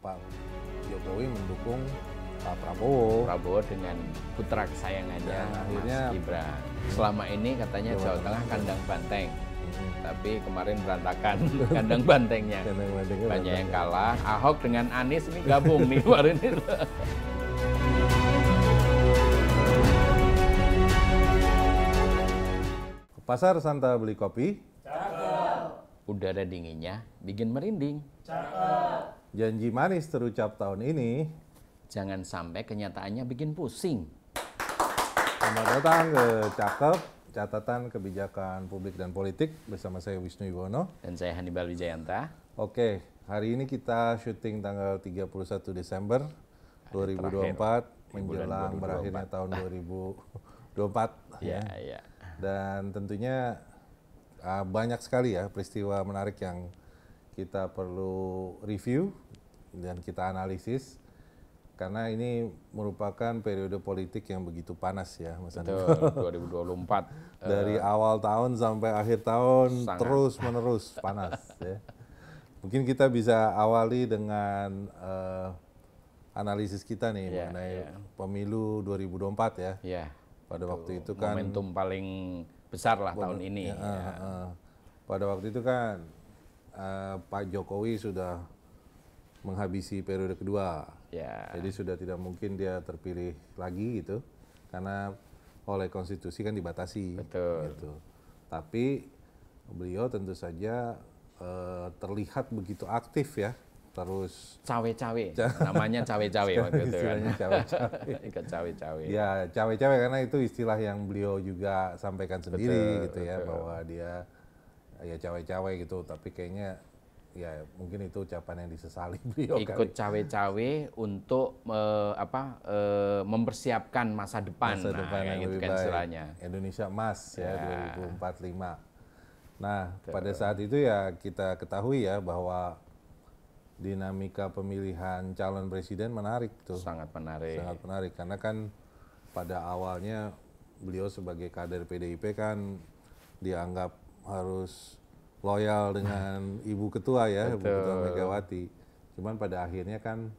Pak Jokowi mendukung Pak Prabowo. Prabowo dengan putra kesayangannya Dan akhirnya Mas Gibran. Selama ini katanya Jawa Tengah kandang banteng, tapi kemarin berantakan kandang bantengnya. Banyak yang kalah. Ahok dengan Anies ini gabung nih kemarin itu. Pasar Santa beli kopi. Udara dinginnya bikin merinding. Janji manis terucap tahun ini. Jangan sampai kenyataannya bikin pusing. Selamat datang ke Cakep, catatan kebijakan publik dan politik bersama saya Wisnu Yuwono. Dan saya Hannibal Wijayanta. Oke, hari ini kita syuting tanggal 31 Desember 2024 menjelang berakhirnya tahun 2024 ya. Ya. Dan tentunya banyak sekali ya peristiwa menarik yang kita perlu review dan kita analisis karena ini merupakan periode politik yang begitu panas ya Mas Andi. 2024 dari awal tahun sampai akhir tahun sangat terus menerus panas ya. Mungkin kita bisa awali dengan analisis kita nih mengenai pemilu 2024 ya. Ya. Pada waktu itu kan momentum paling besar lah tahun ini. Pada waktu itu kan Pak Jokowi sudah menghabisi periode kedua. Ya. Jadi sudah tidak mungkin dia terpilih lagi gitu. Karena oleh konstitusi kan dibatasi. Betul. Gitu. Tapi beliau tentu saja terlihat begitu aktif ya. Terus cawe-cawe, namanya cawe-cawe waktu itu kan. Cawe-cawe. Ikut cawe-cawe. Ya cawe-cawe karena itu istilah yang beliau juga sampaikan sendiri gitu ya, bahwa dia ya cawe-cawe gitu, tapi kayaknya ya mungkin itu ucapan yang disesali beliau. Ikut cawe-cawe untuk mempersiapkan masa depan yang gitu lebih kan baik. Istilahnya. Indonesia Emas ya 2045. Nah pada saat itu ya kita ketahui ya bahwa dinamika pemilihan calon presiden menarik tuh. Sangat menarik. Sangat menarik karena kan pada awalnya beliau sebagai kader PDIP kan dianggap harus loyal dengan Ibu Ketua ya, Ibu Ketua Megawati. Cuman pada akhirnya kan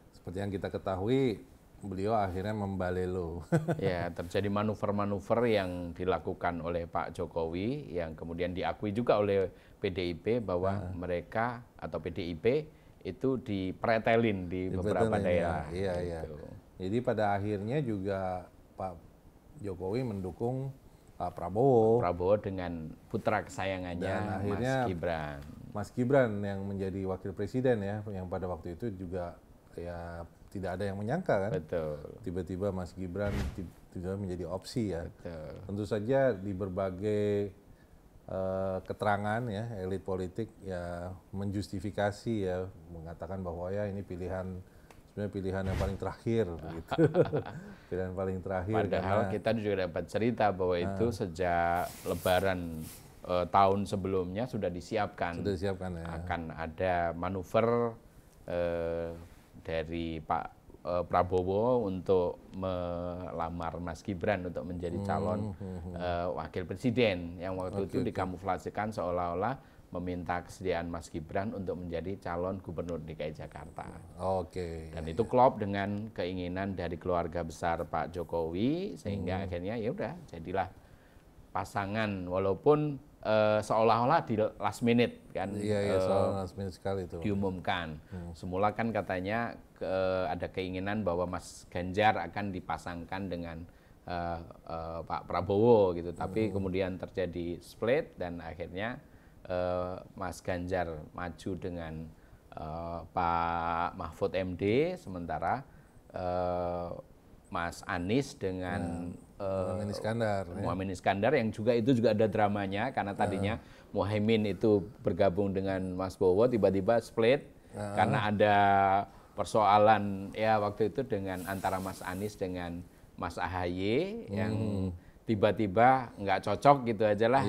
seperti yang kita ketahui beliau akhirnya membalelo. Ya, terjadi manuver-manuver yang dilakukan oleh Pak Jokowi yang kemudian diakui juga oleh PDIP bahwa mereka atau PDIP itu dipretelin di beberapa daerah. Iya. Jadi pada akhirnya juga Pak Jokowi mendukung Pak Prabowo. Prabowo dengan putra kesayangannya Mas Gibran. Mas Gibran yang menjadi wakil presiden ya, yang pada waktu itu juga ya tidak ada yang menyangka kan. Betul. Tiba-tiba Mas Gibran tidak menjadi opsi ya. Betul. Tentu saja di berbagai keterangan ya elit politik ya menjustifikasi ya, mengatakan bahwa ya ini sebenarnya pilihan yang paling terakhir begitu. Pilihan paling terakhir. Padahal kita juga dapat cerita bahwa itu sejak Lebaran tahun sebelumnya sudah disiapkan. Sudah disiapkan ya. Akan ada manuver dari Pak Prabowo untuk melamar Mas Gibran untuk menjadi calon wakil presiden yang waktu itu dikamuflasikan seolah-olah meminta kesediaan Mas Gibran untuk menjadi calon gubernur DKI Jakarta. Dan itu klop dengan keinginan dari keluarga besar Pak Jokowi sehingga akhirnya ya udah jadilah pasangan walaupun seolah-olah di last minute kan. Iya, last minute sekali itu. Diumumkan. Semula kan katanya ada keinginan bahwa Mas Ganjar akan dipasangkan dengan Pak Prabowo gitu. Tapi kemudian terjadi split dan akhirnya Mas Ganjar maju dengan Pak Mahfud MD, sementara Mas Anies dengan Muhaimin Iskandar yang juga ada dramanya karena tadinya Muhaimin itu bergabung dengan Mas Bowo tiba-tiba split karena ada persoalan ya waktu itu dengan antara Mas Anies dengan Mas AHY yang tiba-tiba nggak cocok gitu aja lah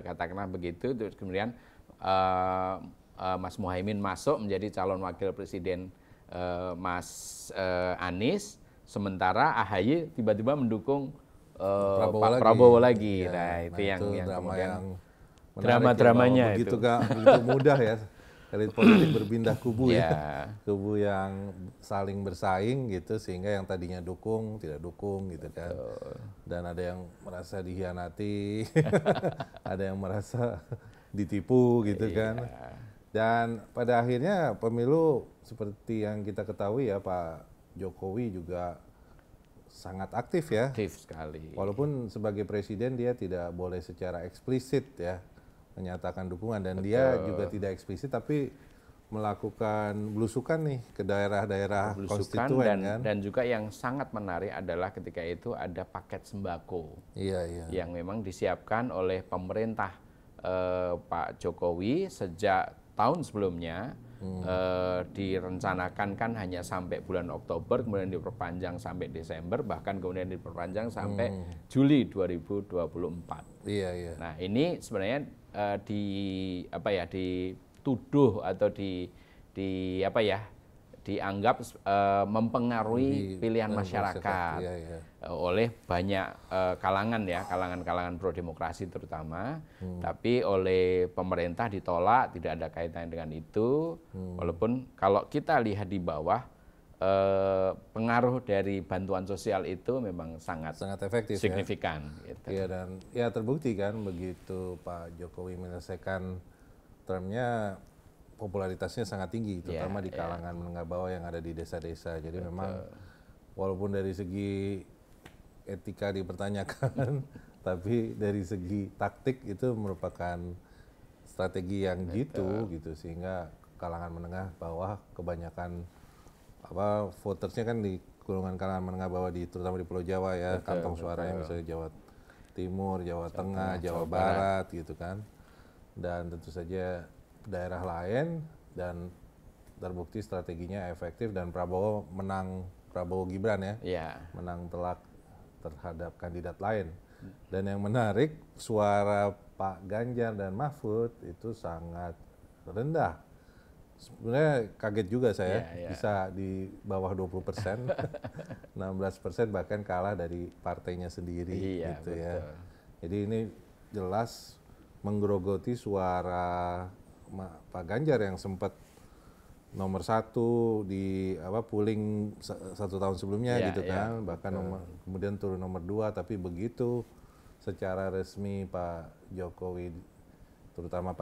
katakanlah begitu. Terus kemudian Mas Muhaimin masuk menjadi calon wakil presiden Mas Anies, sementara AHY tiba-tiba mendukung Pak Prabowo lagi. Nah itu yang kemudian drama-dramanya begitu mudah ya. elit politik berpindah kubu ya, Ya, kubu yang saling bersaing gitu, sehingga yang tadinya dukung tidak dukung gitu kan, dan ada yang merasa dikhianati, ada yang merasa ditipu gitu kan, dan pada akhirnya pemilu seperti yang kita ketahui ya, Pak Jokowi juga sangat aktif ya, aktif sekali. walaupun sebagai presiden dia tidak boleh secara eksplisit ya menyatakan dukungan, dan dia juga tidak eksplisit tapi melakukan belusukan nih ke daerah-daerah konstituen kan. Dan juga yang sangat menarik adalah ketika itu ada paket sembako Iya. yang memang disiapkan oleh pemerintah Pak Jokowi sejak tahun sebelumnya. Direncanakan kan hanya sampai bulan Oktober, kemudian diperpanjang sampai Desember, bahkan kemudian diperpanjang sampai Juli 2024. Iya. Nah, ini sebenarnya dituduh atau dianggap mempengaruhi pilihan masyarakat oleh banyak kalangan pro demokrasi terutama, tapi oleh pemerintah ditolak, tidak ada kaitannya dengan itu. Walaupun kalau kita lihat di bawah, pengaruh dari bantuan sosial itu memang sangat efektif signifikan. Ya. Gitu. Iya, dan ya terbukti kan begitu Pak Jokowi menyelesaikan termnya, popularitasnya sangat tinggi, terutama di kalangan menengah bawah yang ada di desa-desa. Jadi memang walaupun dari segi etika dipertanyakan, tapi dari segi taktik itu merupakan strategi yang gitu, sehingga kalangan menengah bawah kebanyakan votersnya kan di golongan kalangan menengah bawah terutama di Pulau Jawa ya, kantong suaranya misalnya Jawa Timur, Jawa Tengah, Jawa Barat gitu kan, dan tentu saja daerah lain, dan terbukti strateginya efektif dan Prabowo Gibran ya, menang telak terhadap kandidat lain. Dan yang menarik, suara Pak Ganjar dan Mahfud itu sangat rendah. Sebenarnya kaget juga saya bisa di bawah 20%, 16% bahkan kalah dari partainya sendiri gitu ya. Jadi ini jelas menggerogoti suara Pak Ganjar yang sempat nomor 1 di polling 1 tahun sebelumnya gitu kan, bahkan kemudian turun nomor 2, tapi begitu secara resmi Pak Jokowi terutama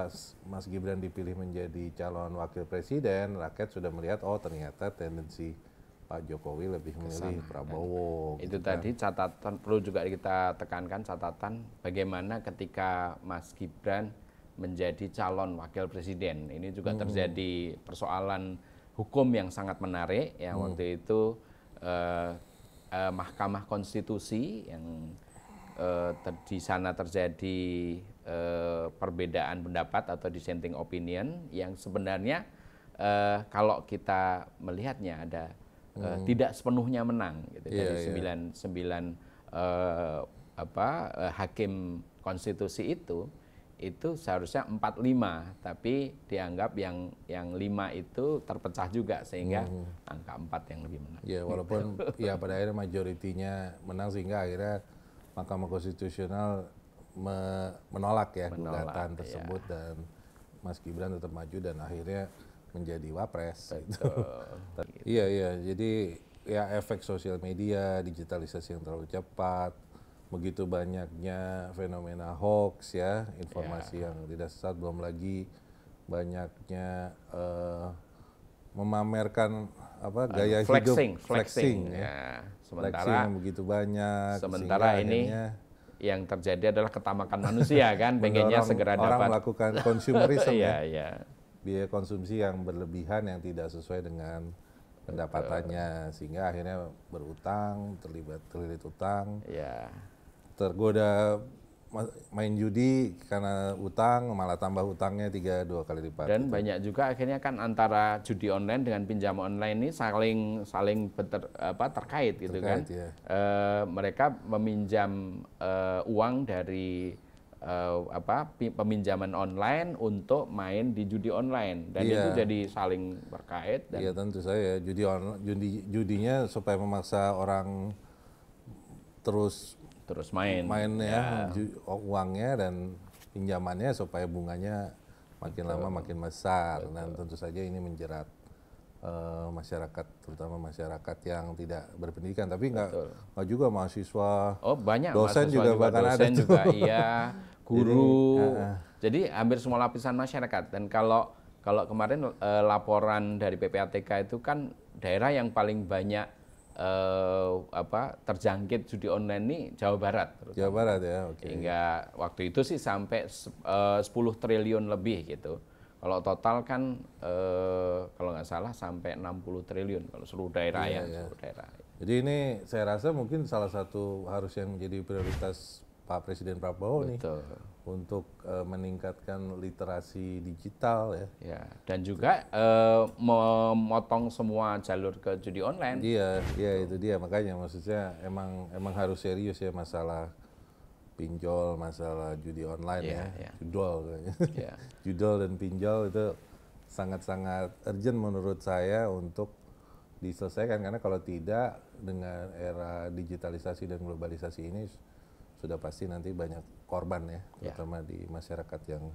Mas Gibran dipilih menjadi calon wakil presiden, rakyat sudah melihat ternyata tendensi Pak Jokowi lebih memilih Prabowo. Itu gitu tadi catatan perlu juga kita tekankan, catatan bagaimana ketika Mas Gibran menjadi calon wakil presiden. Ini juga terjadi persoalan hukum yang sangat menarik yang waktu itu Mahkamah Konstitusi yang di sana terjadi perbedaan pendapat atau dissenting opinion yang sebenarnya kalau kita melihatnya ada tidak sepenuhnya menang gitu. Dari 9 hakim konstitusi itu seharusnya 4-5, tapi dianggap yang 5 itu terpecah juga sehingga angka 4 yang lebih menang. Ya, walaupun ya pada akhirnya majoritinya menang sehingga akhirnya Mahkamah Konstitusional menolak gugatan tersebut dan Mas Gibran tetap maju dan akhirnya menjadi wapres. Iya, jadi ya efek sosial media, digitalisasi yang terlalu cepat, begitu banyaknya fenomena hoax ya, informasi yang tidak sesat, belum lagi banyaknya memamerkan gaya flexing, hidup flexing ya. Sementara yang begitu banyak, sementara ini yang terjadi adalah ketamakan manusia kan, pengennya segera dapat. Orang melakukan consumerism ya. Biaya konsumsi yang berlebihan yang tidak sesuai dengan pendapatannya, sehingga akhirnya berutang, terlilit utang, tergoda main judi karena utang, malah tambah utangnya 2 kali lipat. Dan banyak juga akhirnya kan antara judi online dengan pinjaman online ini saling terkait gitu kan. Ya. Mereka meminjam uang dari peminjaman online untuk main di judi online, dan itu jadi saling terkait. Iya, tentu saja judinya supaya memaksa orang terus main ya, uangnya dan pinjamannya supaya bunganya makin lama makin besar. Dan tentu saja ini menjerat masyarakat, terutama masyarakat yang tidak berpendidikan, tapi nggak juga mahasiswa, banyak dosen mahasiswa juga bahkan ada juga, iya, guru, jadi hampir semua lapisan masyarakat. Dan kalau kemarin laporan dari PPATK itu kan daerah yang paling banyak terjangkit judi online ini Jawa Barat. Jawa Barat ya, oke. Hingga waktu itu sih sampai 10 triliun lebih gitu. Kalau total kan kalau nggak salah sampai 60 triliun kalau seluruh daerah seluruh daerah. Jadi ini saya rasa mungkin salah satu harus yang menjadi prioritas Pak Presiden Prabowo nih untuk meningkatkan literasi digital ya. Dan juga memotong semua jalur ke judi online. Iya itu dia, makanya maksudnya emang harus serius ya masalah pinjol, masalah judi online judol kayaknya. Judol dan pinjol itu sangat-sangat urgent menurut saya untuk diselesaikan, karena kalau tidak dengan era digitalisasi dan globalisasi ini sudah pasti nanti banyak korban ya, terutama di masyarakat yang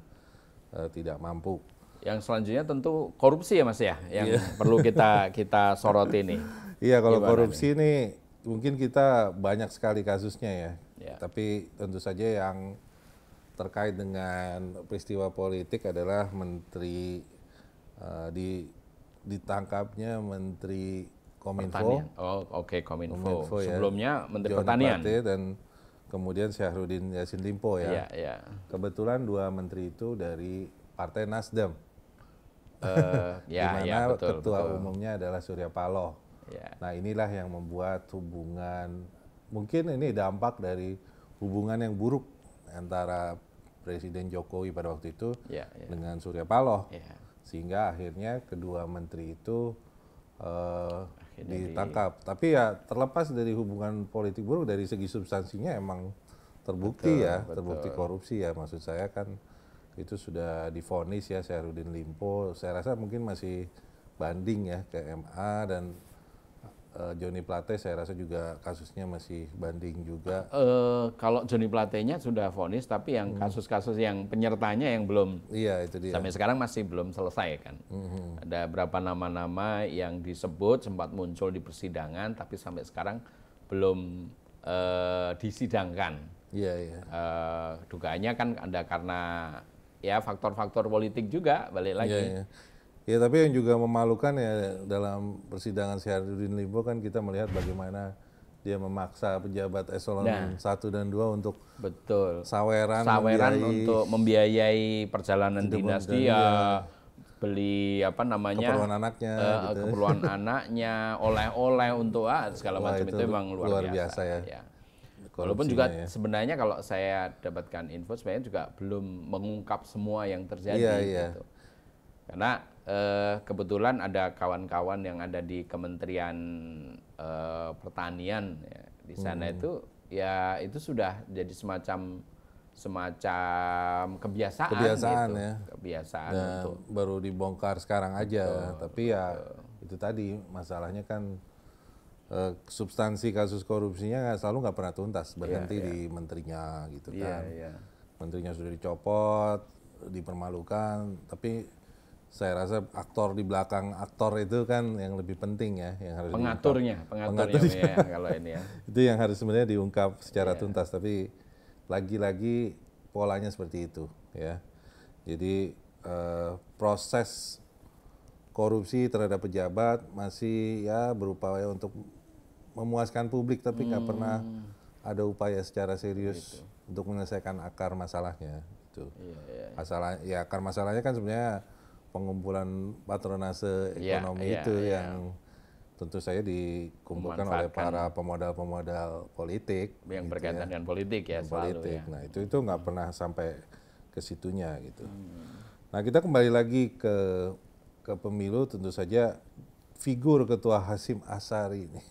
tidak mampu. Yang selanjutnya tentu korupsi ya Mas ya, yang perlu kita soroti ini. Iya, kalau korupsi ini mungkin kita banyak sekali kasusnya ya. Tapi tentu saja yang terkait dengan peristiwa politik adalah menteri ditangkapnya Menteri Kominfo. Kominfo. Sebelumnya Menteri Pertanian. Dan kemudian Syahrudin Yassin Limpo ya. Kebetulan dua menteri itu dari Partai Nasdem. Di mana ketua umumnya adalah Surya Paloh. Nah inilah yang membuat hubungan, mungkin ini dampak dari hubungan yang buruk antara Presiden Jokowi pada waktu itu dengan Surya Paloh, sehingga akhirnya kedua menteri itu ditangkap. Tapi ya terlepas dari hubungan politik buruk, dari segi substansinya emang terbukti terbukti korupsi ya. Maksud saya kan itu sudah divonis ya Syahrudin Limpo. Saya rasa mungkin masih banding ya ke MA, dan Joni Plate saya rasa juga kasusnya masih banding juga. Kalau Joni Platenya sudah vonis, tapi yang kasus-kasus yang penyertanya yang belum, itu dia. Sampai sekarang masih belum selesai kan. Ada berapa nama-nama yang disebut sempat muncul di persidangan, tapi sampai sekarang belum disidangkan. Dugaannya kan ada karena ya faktor-faktor politik juga, balik lagi. Ya, tapi yang juga memalukan ya dalam persidangan Syahrudin Limpo kan kita melihat bagaimana dia memaksa pejabat eselon 1 dan 2 untuk saweran untuk membiayai perjalanan dinas dia, beli keperluan anaknya, keperluan anaknya, oleh-oleh untuk segala macam. Itu memang luar biasa ya. Walaupun juga sebenarnya kalau saya dapatkan info sebenarnya juga belum mengungkap semua yang terjadi gitu. Karena kebetulan ada kawan-kawan yang ada di Kementerian Pertanian ya, di sana itu ya itu sudah jadi semacam kebiasaan gitu. Ya. Kebiasaan untuk baru dibongkar sekarang aja. Tapi ya itu tadi masalahnya kan substansi kasus korupsinya selalu nggak pernah tuntas, berhenti di menterinya gitu kan. Menterinya sudah dicopot, dipermalukan, tapi saya rasa aktor di belakang aktor itu kan yang lebih penting ya, yang harus pengaturnya ya, kalau ini ya. Itu yang harus sebenarnya diungkap secara tuntas, tapi lagi-lagi polanya seperti itu ya. Jadi proses korupsi terhadap pejabat masih ya berupaya untuk memuaskan publik, tapi nggak pernah ada upaya secara serius untuk menyelesaikan akar masalahnya. Itu akar masalahnya kan sebenarnya pengumpulan patronase ekonomi yang tentu saja dikumpulkan oleh para pemodal-pemodal politik yang berkaitan dengan politik ya, selalu ya. Nah itu nggak pernah sampai ke situnya gitu. Nah kita kembali lagi ke pemilu, tentu saja figur Ketua Hasyim Asyari ini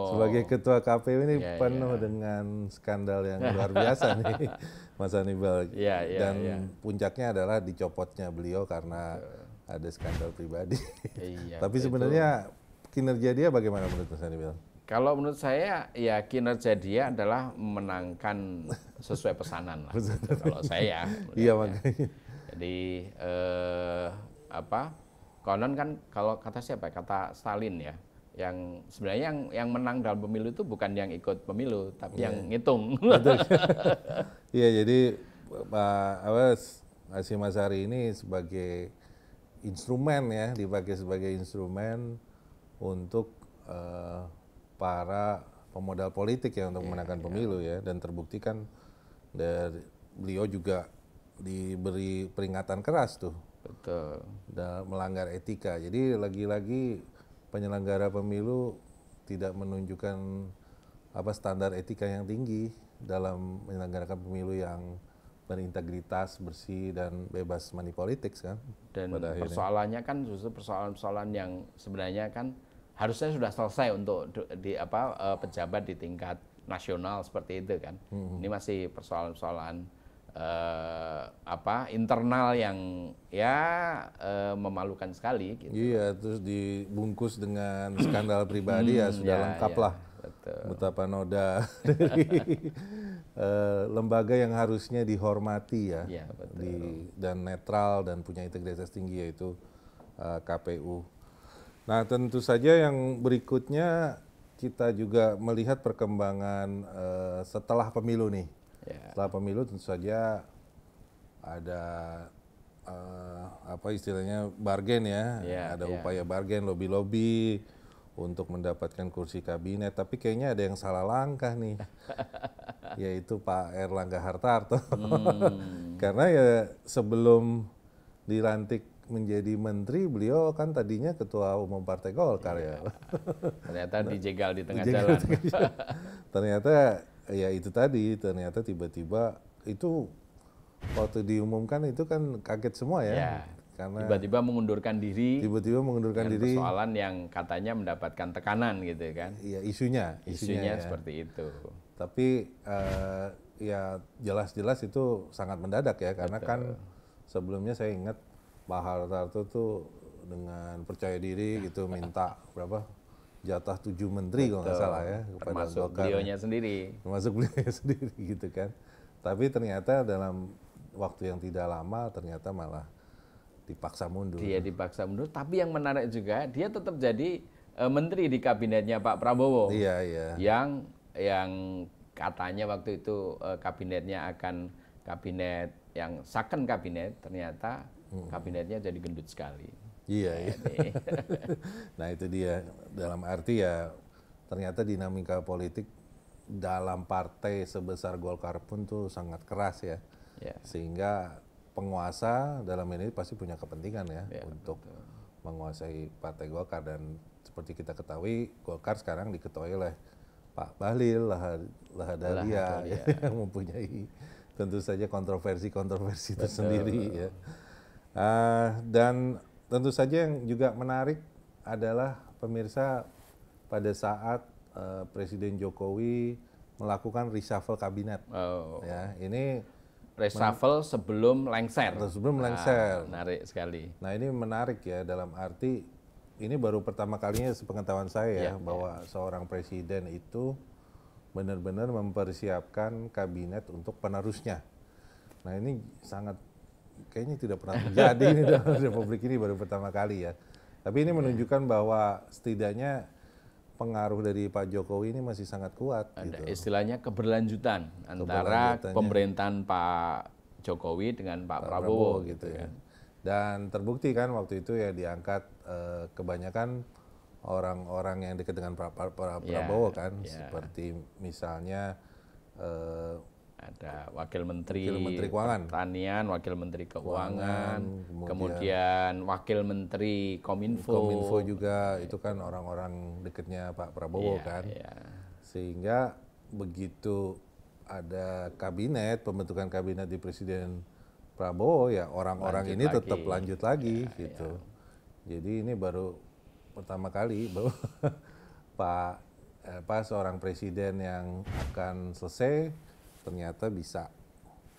sebagai Ketua KPU ini penuh dengan skandal yang luar biasa nih, Mas Hannibal. Dan puncaknya adalah dicopotnya beliau karena ada skandal pribadi. Tapi sebenarnya kinerja dia bagaimana menurut Mas Hannibal? Kalau menurut saya ya kinerja dia adalah memenangkan sesuai pesanan lah. Kalau saya. Iya makanya. Jadi konon kan kalau kata siapa? Kata Stalin ya, yang sebenarnya yang menang dalam pemilu itu bukan yang ikut pemilu, tapi yang ngitung. Iya, jadi Pak Hasyim Asyari ini sebagai instrumen ya, dipakai sebagai instrumen untuk para pemodal politik ya untuk memenangkan pemilu ya, dan terbuktikan dari beliau juga diberi peringatan keras tuh. Betul. Dan melanggar etika. Jadi lagi-lagi penyelenggara pemilu tidak menunjukkan standar etika yang tinggi dalam menyelenggarakan pemilu yang berintegritas, bersih dan bebas money politics kan. Dan persoalannya kan justru persoalan-persoalan yang sebenarnya kan harusnya sudah selesai untuk pejabat di tingkat nasional seperti itu kan. Ini masih persoalan-persoalan internal yang ya memalukan sekali gitu. Iya, terus dibungkus dengan skandal pribadi ya sudah lengkap lah. Betul. Betapa noda dari lembaga yang harusnya dihormati ya, dan netral dan punya integritas tinggi, yaitu KPU. Nah, tentu saja yang berikutnya kita juga melihat perkembangan setelah pemilu nih. Setelah pemilu tentu saja ada istilahnya bargain ya, ada upaya bargain, lobby-lobby untuk mendapatkan kursi kabinet, tapi kayaknya ada yang salah langkah nih, yaitu Pak Erlangga Hartarto. Karena ya sebelum dilantik menjadi menteri, beliau kan tadinya ketua umum Partai Golkar ya. Ternyata dijegal di tengah jalan. Ternyata ya itu tadi, ternyata tiba-tiba itu waktu diumumkan itu kan kaget semua ya. Karena tiba-tiba mengundurkan diri. Tiba-tiba mengundurkan diri. Persoalan yang katanya mendapatkan tekanan gitu kan. Iya, isunya ya. Seperti itu. Tapi ya jelas-jelas itu sangat mendadak ya, karena kan sebelumnya saya ingat Pak Hartarto tuh dengan percaya diri gitu minta jatah 7 menteri kalau nggak salah ya, kepada termasuk Golkar, beliaunya sendiri. Termasuk beliaunya sendiri gitu kan. Tapi ternyata dalam waktu yang tidak lama ternyata malah dipaksa mundur. Dia dipaksa mundur, tapi yang menarik juga dia tetap jadi menteri di kabinetnya Pak Prabowo. Iya. Yang katanya waktu itu kabinetnya akan kabinet yang second kabinet, ternyata kabinetnya jadi gendut sekali. Iya. Nah itu dia, dalam arti ya ternyata dinamika politik dalam partai sebesar Golkar pun tuh sangat keras ya. Sehingga penguasa dalam ini pasti punya kepentingan ya untuk menguasai Partai Golkar, dan seperti kita ketahui Golkar sekarang diketuai oleh Pak Bahlil Lahadalia yang mempunyai tentu saja kontroversi tersendiri ya. Dan tentu saja yang juga menarik adalah pemirsa, pada saat Presiden Jokowi melakukan reshuffle kabinet. Ya, ini reshuffle sebelum lengser. Menarik sekali. Nah ini menarik ya, dalam arti ini baru pertama kalinya sepengetahuan saya bahwa seorang presiden itu benar-benar mempersiapkan kabinet untuk penerusnya. Nah ini sangat kayaknya tidak pernah terjadi ini dalam Republik ini, baru pertama kali ya. Tapi ini menunjukkan bahwa setidaknya pengaruh dari Pak Jokowi ini masih sangat kuat. Ada istilahnya keberlanjutan antara pemerintahan Pak Jokowi dengan Pak Prabowo gitu ya. Dan terbukti kan waktu itu ya diangkat kebanyakan orang-orang yang dekat dengan Pak Prabowo kan, seperti misalnya ada Wakil Menteri Keuangan, Pertanian, Wakil Menteri Keuangan, kemudian Wakil Menteri Kominfo juga, itu kan orang-orang dekatnya Pak Prabowo kan. Sehingga begitu ada kabinet, pembentukan kabinet di Presiden Prabowo ya orang-orang ini tetap lanjut lagi gitu. Jadi ini baru pertama kali bahwa seorang presiden yang akan selesai ternyata bisa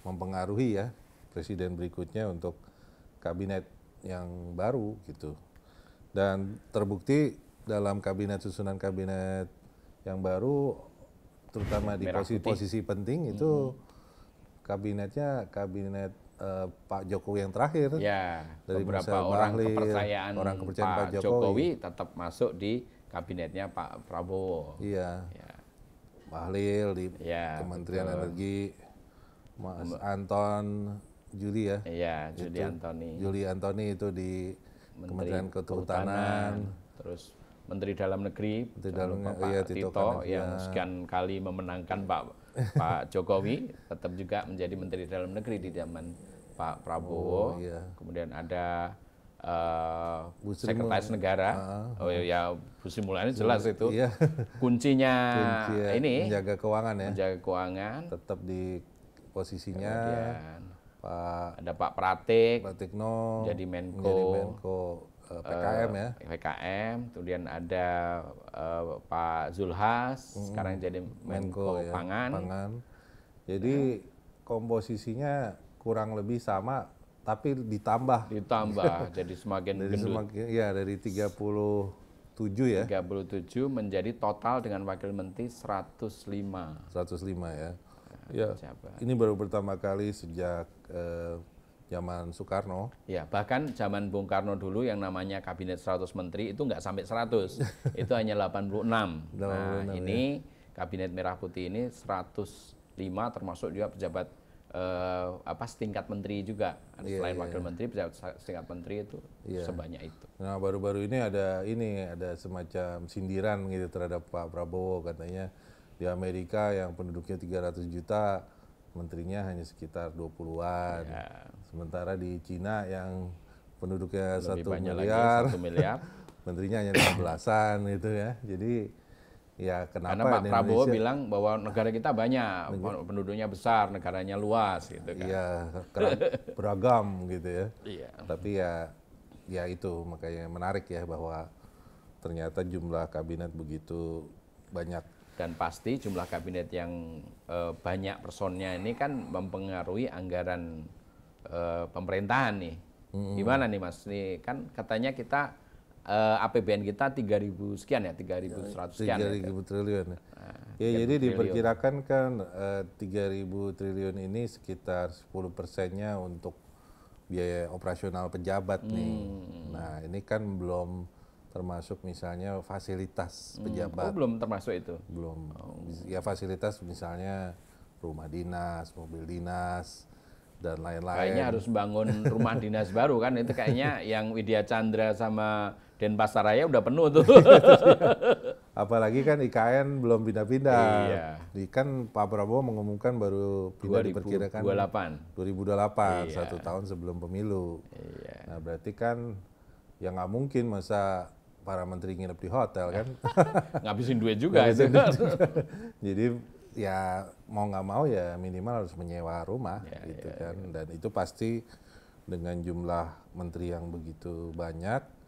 mempengaruhi ya presiden berikutnya untuk kabinet yang baru gitu. Dan terbukti dalam susunan kabinet yang baru, terutama di posisi penting itu kabinetnya kabinet Pak Jokowi yang terakhir. Ya, dari beberapa orang kepercayaan Pak Jokowi tetap masuk di kabinetnya Pak Prabowo. Iya. Ya. Bahlil di Kementerian Energi, Mas Anton Juli ya. Iya, Juli Antoni. Juli Antoni itu di Kementerian Kehutanan. Terus Menteri Dalam Negeri, Pak Tito yang sekian kali memenangkan Pak Jokowi, tetap juga menjadi Menteri Dalam Negeri di zaman Pak Prabowo. Kemudian ada Sekretaris Negara. Bu Sri Mulyani jelas itu. Kuncinya ini menjaga keuangan ya. Menjaga keuangan. Tetap di posisinya. Ada Pak Pratikno jadi Menko PKM ya. PKM, kemudian ada Pak Zulhas sekarang jadi Menko Pangan. Jadi komposisinya kurang lebih sama, tapi ditambah jadi semakin gendut. Dari 37 ya. 37 menjadi total dengan wakil menteri 105 ya. Ya, ini baru pertama kali sejak zaman Soekarno. Ya, bahkan zaman Bung Karno dulu yang namanya kabinet 100 menteri itu nggak sampai 100, itu hanya 86. Nah, ini kabinet Merah Putih ini 105 termasuk juga pejabat setingkat menteri juga. Selain wakil menteri, pejabat setingkat menteri itu sebanyak itu. Nah, baru-baru ini ada semacam sindiran gitu terhadap Pak Prabowo, katanya di Amerika yang penduduknya 300 juta, menterinya hanya sekitar 20-an. Sementara di Cina yang penduduknya 1 miliar, menterinya hanya 15-an gitu ya. Jadi ya kenapa karena Pak Prabowo bilang bahwa negara kita banyak, penduduknya besar, negaranya luas gitu kan. Iya, beragam gitu ya. Tapi ya itu makanya menarik ya bahwa ternyata jumlah kabinet begitu banyak. Dan pasti jumlah kabinet yang banyak personnya ini kan mempengaruhi anggaran pemerintahan nih. Gimana nih Mas? Nih kan katanya kita APBN kita 3.000 sekian ya, 3.100 sekian. 3.000 triliun. Jadi diperkirakan kan 3.000 triliun ini sekitar 10%-nya untuk biaya operasional pejabat nih. Nah, ini kan belum termasuk misalnya fasilitas pejabat. Belum termasuk itu? Belum. Ya fasilitas misalnya rumah dinas, mobil dinas, dan lain-lain. Kayaknya harus bangun rumah dinas baru kan, itu kayaknya yang Widya Chandra sama Denpasaraya udah penuh tuh. Apalagi kan IKN belum pindah-pindah. Iya. Kan Pak Prabowo mengumumkan baru pindah diperkirakan 2028, 1 tahun sebelum pemilu. Nah berarti kan ya nggak mungkin masa para menteri nginep di hotel kan. Ngabisin duit juga. Jadi ya mau nggak mau ya minimal harus menyewa rumah gitu kan. Dan itu pasti dengan jumlah menteri yang begitu banyak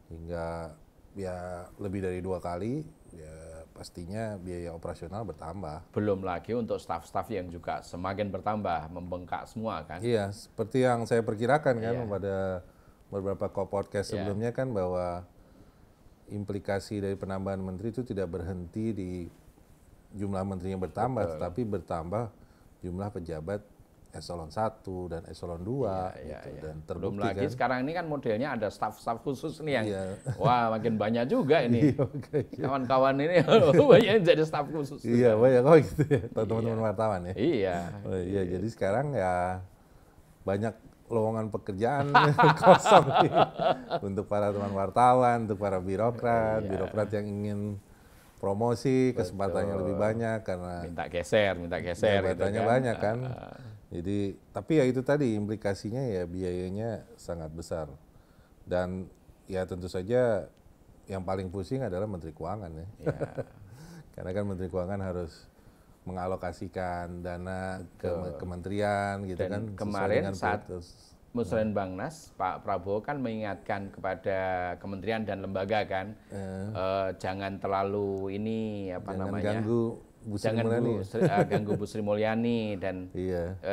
hingga ya lebih dari 2 kali, ya pastinya biaya operasional bertambah. Belum lagi untuk staf-staf yang juga semakin bertambah, membengkak semua kan. Iya, seperti yang saya perkirakan kan pada beberapa podcast sebelumnya kan bahwa implikasi dari penambahan menteri itu tidak berhenti di jumlah menteri yang bertambah, tetapi bertambah jumlah pejabat eselon 1 dan eselon 2 gitu. Dan terbukti belum lagi kan, sekarang ini kan modelnya ada staf-staf khusus nih yang wah makin banyak juga ini. Kawan-kawan ini banyak yang jadi staf khusus. Iya, banyak gitu ya teman-teman wartawan ya. Iya, jadi sekarang ya banyak lowongan pekerjaan kosong nih untuk para teman wartawan, untuk para birokrat yang ingin promosi, kesempatannya lebih banyak karena minta geser jabatannya gitu banyak kan. Jadi tapi ya itu tadi implikasinya ya biayanya sangat besar. Dan ya tentu saja yang paling pusing adalah Menteri Keuangan ya. Karena kan Menteri Keuangan harus mengalokasikan dana ke kementerian gitu. Dan kan. Kemarin saat Musrenbangnas, Pak Prabowo kan mengingatkan kepada kementerian dan lembaga kan, jangan terlalu ini ganggu Bu Sri Mulyani. Ganggu Bu Sri Mulyani dan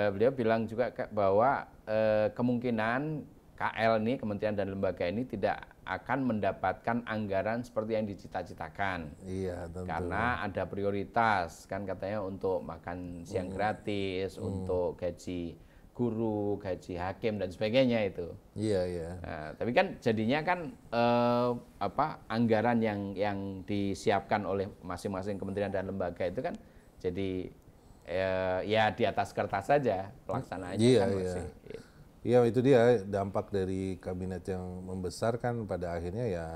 beliau bilang juga bahwa kemungkinan KL ini, kementerian dan lembaga ini tidak akan mendapatkan anggaran seperti yang dicita-citakan. Tentu. Karena ada prioritas kan katanya untuk makan siang gratis, untuk gaji guru, gaji hakim dan sebagainya itu. Iya, iya. Nah, tapi kan jadinya kan anggaran yang disiapkan oleh masing-masing kementerian dan lembaga itu kan jadi ya di atas kertas saja pelaksanaannya Iya, kan iya. masih. Iya, itu dia dampak dari kabinet yang membesar kan pada akhirnya ya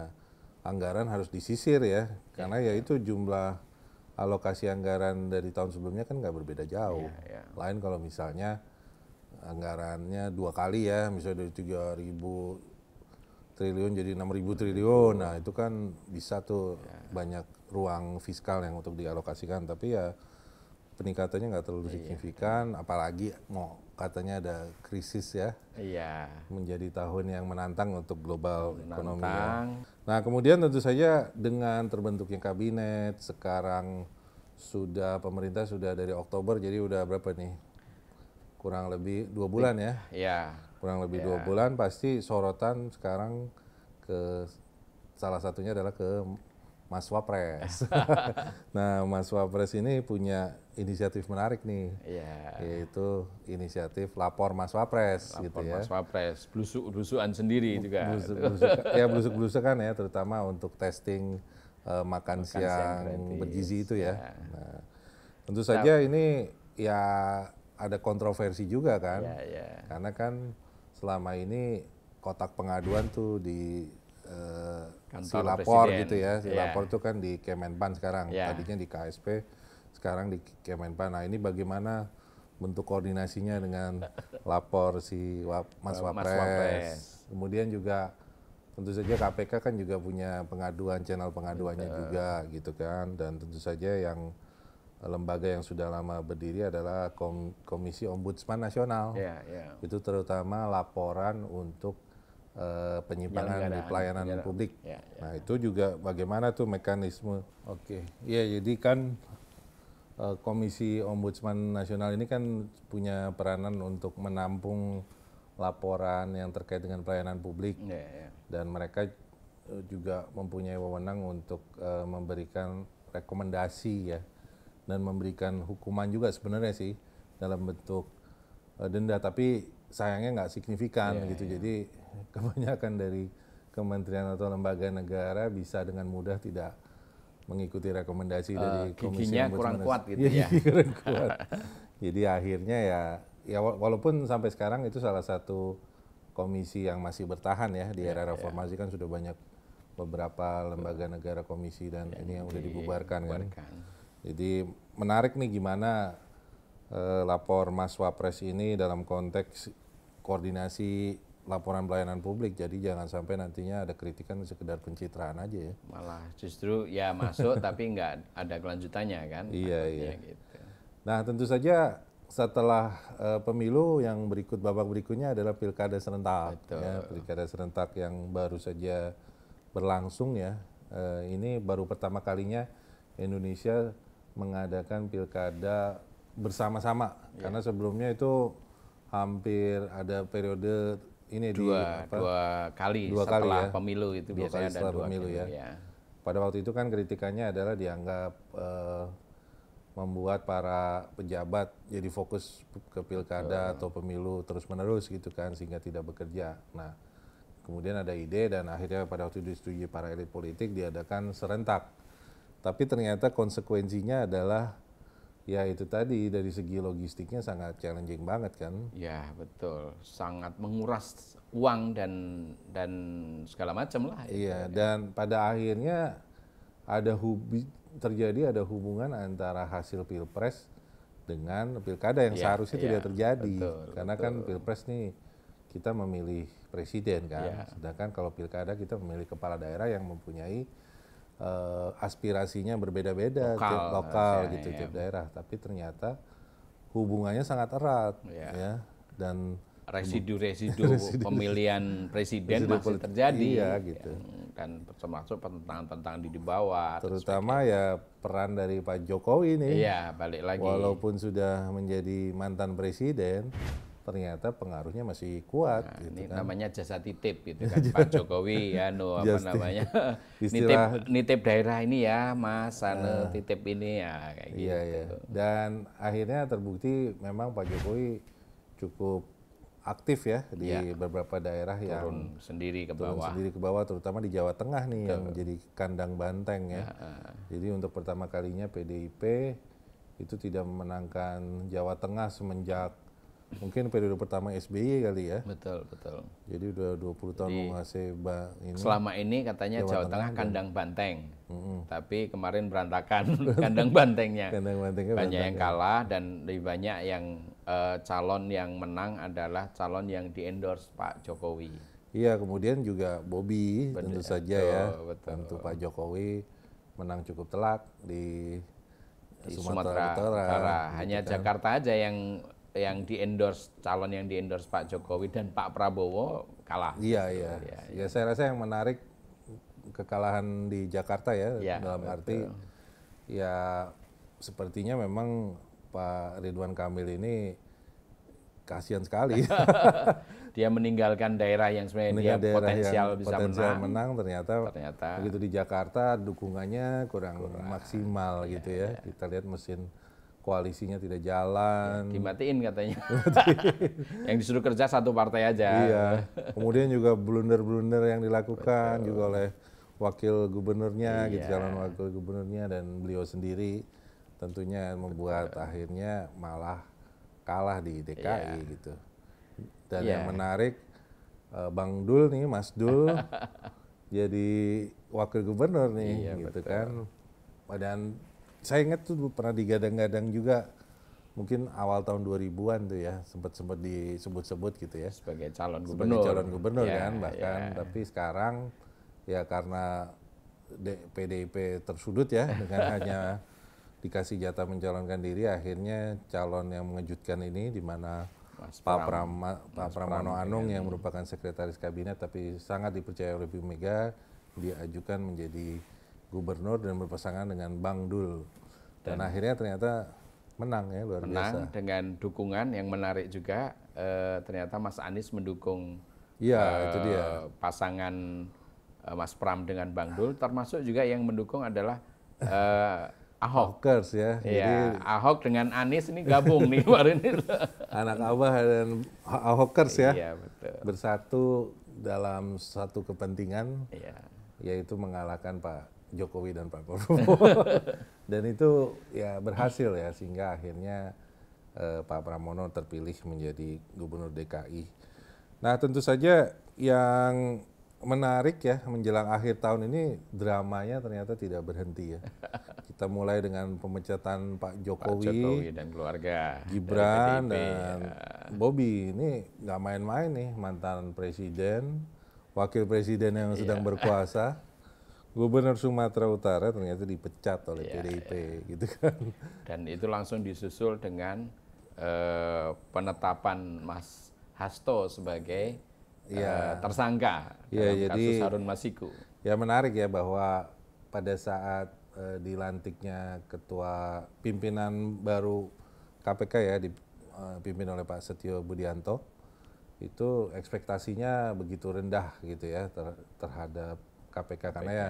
anggaran harus disisir ya, karena ya itu jumlah alokasi anggaran dari tahun sebelumnya kan nggak berbeda jauh. Lain kalau misalnya anggarannya 2 kali ya, misalnya dari 3.000 triliun jadi 6.000 triliun, nah itu kan bisa tuh banyak ruang fiskal yang untuk dialokasikan, tapi ya peningkatannya nggak terlalu signifikan, apalagi mau katanya ada krisis ya, menjadi tahun yang menantang untuk global ekonomi ya. Nah kemudian tentu saja dengan terbentuknya kabinet, sekarang pemerintah sudah dari Oktober, jadi udah berapa nih? Kurang lebih 2 bulan ya? Iya. Kurang lebih 2 bulan, pasti sorotan sekarang ke salah satunya adalah ke Mas Wapres. Nah, Mas Wapres ini punya inisiatif menarik nih, yaitu inisiatif Lapor Mas Wapres. Lapor gitu ya. Mas Wapres, blusuk-blusukan sendiri juga. Blusuk-blusukan ya, terutama untuk testing makan siang bergizi itu ya. Nah, tentu saja ini ya ada kontroversi juga kan, karena kan selama ini kotak pengaduan tuh di si lapor presiden. Gitu ya, si lapor itu kan di Kemenpan sekarang, tadinya di KSP, sekarang di Kemenpan. Nah ini bagaimana bentuk koordinasinya dengan lapor si Mas Wapres. Kemudian juga tentu saja KPK kan juga punya pengaduan, channel pengaduannya juga gitu kan, dan tentu saja yang lembaga yang sudah lama berdiri adalah Komisi Ombudsman Nasional. Itu terutama laporan untuk penyimpangan di pelayanan publik. Nah itu juga bagaimana tuh mekanisme. Jadi kan Komisi Ombudsman Nasional ini kan punya peranan untuk menampung laporan yang terkait dengan pelayanan publik, dan mereka juga mempunyai wewenang untuk memberikan rekomendasi ya, dan memberikan hukuman juga sebenarnya sih dalam bentuk denda, tapi sayangnya nggak signifikan gitu. Jadi kebanyakan dari kementerian atau lembaga negara bisa dengan mudah tidak mengikuti rekomendasi dari Komisi Ombudsman. Kurang kuat gitu ya. Kurang kuat. Jadi akhirnya ya walaupun sampai sekarang itu salah satu komisi yang masih bertahan ya di era reformasi, kan sudah banyak beberapa lembaga negara komisi dan ini yang udah dibubarkan kan. Jadi menarik nih gimana lapor Mas Wapres ini dalam konteks koordinasi laporan pelayanan publik. Jadi jangan sampai nantinya ada kritikan sekedar pencitraan aja ya. Malah justru ya masuk tapi nggak ada kelanjutannya kan. Iya. Gitu. Nah tentu saja setelah pemilu yang babak berikutnya adalah pilkada serentak. Ya, pilkada serentak yang baru saja berlangsung ya. Ini baru pertama kalinya Indonesia mengadakan pilkada bersama-sama, karena sebelumnya itu hampir ada periode ini dua kali setelah pemilu itu biasanya ada 2 pemilu ya. Pada waktu itu kan kritikannya adalah dianggap membuat para pejabat jadi fokus ke pilkada atau pemilu terus-menerus gitu kan, sehingga tidak bekerja. Nah, kemudian ada ide dan akhirnya pada waktu itu disetujui para elit politik diadakan serentak. Tapi ternyata konsekuensinya adalah ya itu tadi, dari segi logistiknya sangat challenging banget kan. Ya betul, sangat menguras uang dan segala macam lah. Iya, dan pada akhirnya terjadi hubungan antara hasil pilpres dengan pilkada yang seharusnya tidak terjadi. Karena kan pilpres nih kita memilih presiden kan, sedangkan kalau pilkada kita memilih kepala daerah yang mempunyai aspirasinya berbeda-beda, tiap lokal gitu, tiap daerah. Tapi ternyata hubungannya sangat erat ya, dan residu pemilihan presiden masih terjadi gitu. Dan termasuk pertentangan di bawah. Terutama ya peran dari Pak Jokowi nih. Iya, balik lagi. Walaupun sudah menjadi mantan presiden, ternyata pengaruhnya masih kuat. Gitu ini kan. namanya jasa titip gitu kan. Pak Jokowi nitip daerah ini ya Mas, titip ini ya kayak gitu. Dan akhirnya terbukti memang Pak Jokowi cukup aktif ya di beberapa daerah yang turun sendiri ke bawah, terutama di Jawa Tengah nih yang menjadi kandang banteng ya. Jadi untuk pertama kalinya PDIP itu tidak memenangkan Jawa Tengah semenjak mungkin periode pertama SBY kali ya. Betul. Jadi udah 20 tahun menguasai ini. Selama ini katanya Jawa Tengah kandang banteng. Tapi kemarin berantakan kandang bantengnya. Banyak yang kalah dan lebih banyak yang calon yang menang adalah calon yang di-endorse Pak Jokowi. Iya, kemudian juga Bobi tentu saja ya. Tentu Pak Jokowi menang cukup telak di Sumatera Utara. Hanya gitu Jakarta aja yang di-endorse, calon yang di-endorse Pak Jokowi dan Pak Prabowo kalah. Iya. Ya, saya rasa yang menarik kekalahan di Jakarta ya, dalam arti ya sepertinya memang Pak Ridwan Kamil ini kasihan sekali. Dia meninggalkan daerah yang sebenarnya dia potensial bisa menang, ternyata begitu di Jakarta dukungannya kurang maksimal gitu ya. Kita lihat mesin koalisinya tidak jalan. Dimatiin katanya. Yang disuruh kerja satu partai aja. Iya. Kemudian juga blunder-blunder yang dilakukan juga oleh wakil gubernurnya, gitu, calon wakil gubernurnya dan beliau sendiri tentunya membuat akhirnya malah kalah di DKI gitu. Dan yang menarik Bang Dul nih, Mas Dul jadi wakil gubernur nih, gitu kan. Dan saya ingat tuh pernah digadang-gadang juga mungkin awal tahun 2000-an tuh ya, sempat disebut-sebut gitu ya. Sebagai calon gubernur kan bahkan. Tapi sekarang ya karena PDIP tersudut ya dengan hanya dikasih jatah mencalonkan diri, akhirnya calon yang mengejutkan ini di mana Pak Pramono Anung yang merupakan sekretaris kabinet tapi sangat dipercaya oleh Bu Mega diajukan menjadi gubernur dan berpasangan dengan Bang Dul. Dan akhirnya ternyata menang ya, luar biasa. Menang dengan dukungan yang menarik juga, ternyata Mas Anies mendukung itu dia. Pasangan Mas Pram dengan Bang Dul, termasuk juga yang mendukung adalah Ahok. Ahokers ya. Jadi Ahok dengan Anies ini gabung nih kemarin itu. Anak Abah dan Ahokers ya. Iya, betul. Bersatu dalam satu kepentingan, yaitu mengalahkan Pak Jokowi dan Pak Prabowo. Dan itu ya berhasil ya, sehingga akhirnya Pak Pramono terpilih menjadi gubernur DKI. Nah, tentu saja yang menarik ya menjelang akhir tahun ini dramanya ternyata tidak berhenti ya. Kita mulai dengan pemecatan Pak Jokowi dan keluarga, Gibran dan Bobi. Ini nggak main-main nih, mantan presiden, wakil presiden yang sedang berkuasa, Gubernur Sumatera Utara ternyata dipecat oleh PDIP gitu kan. Dan itu langsung disusul dengan penetapan Mas Hasto sebagai tersangka dalam kasus Harun Masiku. Ya menarik ya bahwa pada saat dilantiknya ketua pimpinan baru KPK ya dipimpin oleh Pak Setio Budianto, itu ekspektasinya begitu rendah gitu ya terhadap KPK karena ya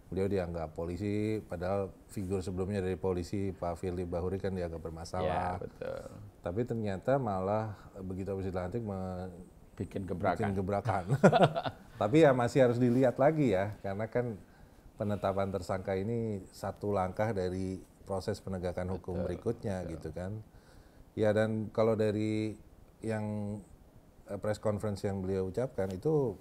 beliau dianggap polisi, padahal figur sebelumnya dari polisi Pak Firly Bahuri kan dianggap bermasalah. Betul. Tapi ternyata malah begitu habis dilantik bikin gebrakan. Tapi ya masih harus dilihat lagi ya, karena kan penetapan tersangka ini satu langkah dari proses penegakan hukum berikutnya gitu kan. Ya dan kalau dari yang press conference yang beliau ucapkan itu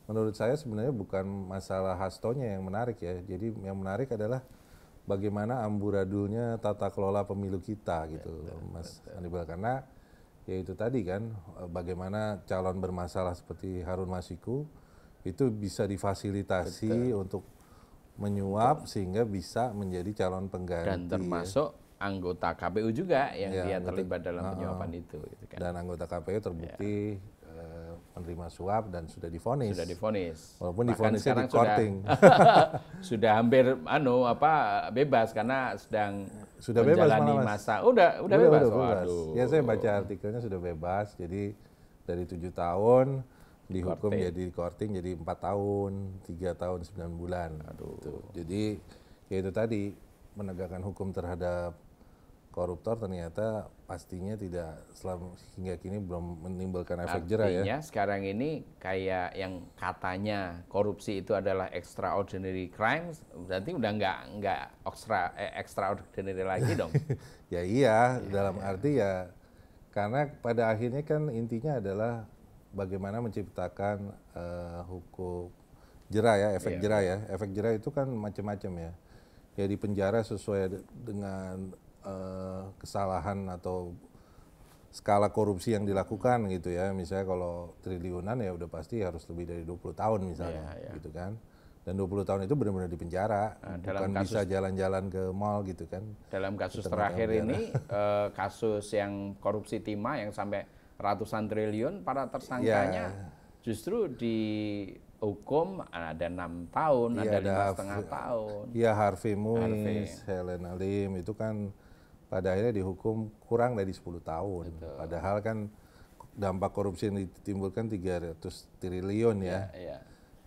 menurut saya sebenarnya bukan masalah Hastonya yang menarik ya. Jadi yang menarik adalah bagaimana amburadulnya tata kelola pemilu kita gitu, Mas Anibal. Karena ya itu tadi kan, bagaimana calon bermasalah seperti Harun Masiku itu bisa difasilitasi untuk menyuap sehingga bisa menjadi calon pengganti. Dan termasuk anggota KPU juga yang dia terlibat dalam penyuapan itu. Gitu kan. Dan anggota KPU terbukti menerima suap dan sudah divonis. Sudah divonis. Walaupun divonisnya di courting. Sudah hampir bebas karena sudah menjalani masa. Udah bebas. Ya saya baca artikelnya sudah bebas. Jadi dari 7 tahun dihukum jadi courting jadi 4 tahun, 3 tahun 9 bulan. Gitu. Jadi ya itu tadi menegakkan hukum terhadap koruptor ternyata pastinya tidak hingga kini belum menimbulkan efek jera ya. Artinya sekarang ini kayak yang katanya korupsi itu adalah extraordinary crimes, berarti udah nggak extraordinary lagi dong. Ya iya, dalam arti ya karena pada akhirnya kan intinya adalah bagaimana menciptakan hukum jera ya, efek jera ya. Efek jera itu kan macam-macam ya. Ya di penjara sesuai dengan kesalahan atau skala korupsi yang dilakukan gitu ya. Misalnya kalau triliunan ya udah pasti harus lebih dari 20 tahun misalnya gitu kan. Dan 20 tahun itu benar-benar di penjara, bukan bisa jalan-jalan ke mall gitu kan. Dalam kasus terakhir ini, kasus yang korupsi timah yang sampai ratusan triliun, para tersangkanya justru dihukum ada 6 tahun, ada 5,5 tahun. Iya, Harvey Muiz, Helena Lim itu kan pada akhirnya dihukum kurang dari 10 tahun. Betul. Padahal kan dampak korupsi yang ditimbulkan 300 triliun ya.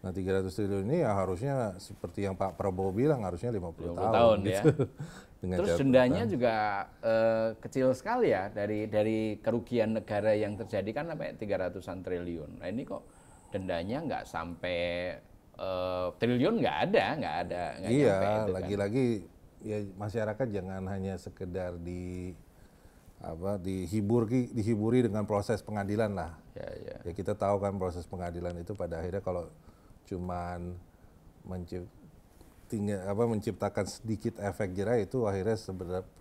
Nah 300 triliun ini ya harusnya seperti yang Pak Prabowo bilang harusnya 50 tahun gitu. Ya. Terus dendanya juga kecil sekali ya dari kerugian negara yang terjadi kan sampai 300-an triliun. Nah ini kok dendanya nggak sampai triliun nggak ada. Iya, lagi-lagi ya masyarakat jangan hanya sekedar dihiburi dengan proses pengadilan lah. Ya kita tahu kan proses pengadilan itu pada akhirnya kalau cuman menciptakan sedikit efek jera itu akhirnya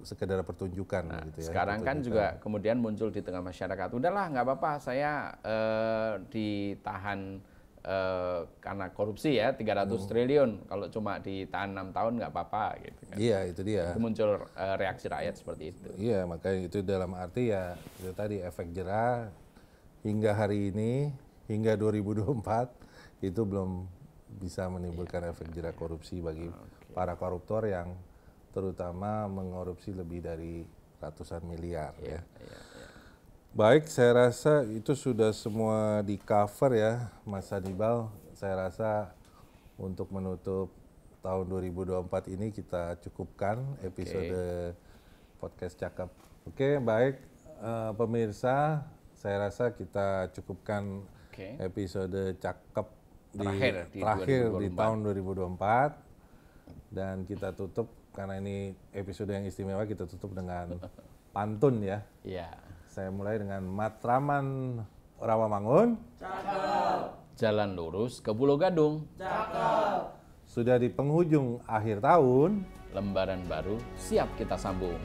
sekedar pertunjukan gitu ya. Sekarang kan juga kemudian muncul di tengah masyarakat, udahlah nggak apa-apa saya ditahan karena korupsi ya 300 triliun, kalau cuma ditahan 6 tahun nggak apa-apa gitu kan. Iya itu dia. Itu muncul reaksi rakyat seperti itu. Iya makanya itu dalam arti ya itu tadi efek jera hingga hari ini, hingga 2024 itu belum bisa menimbulkan efek jera korupsi bagi para koruptor yang terutama mengkorupsi lebih dari ratusan miliar ya. Baik, saya rasa itu sudah semua di cover ya, Mas Hannibal. Saya rasa untuk menutup tahun 2024 ini kita cukupkan episode podcast Cakep. Oke, baik pemirsa, saya rasa kita cukupkan episode Cakep terakhir di tahun 2024 dan kita tutup karena ini episode yang istimewa, kita tutup dengan pantun ya. Iya. Saya mulai dengan Matraman Rawamangun. Cakep. Jalan lurus ke Pulau Gadung. Cakep. Sudah di penghujung akhir tahun. Lembaran baru siap kita sambung.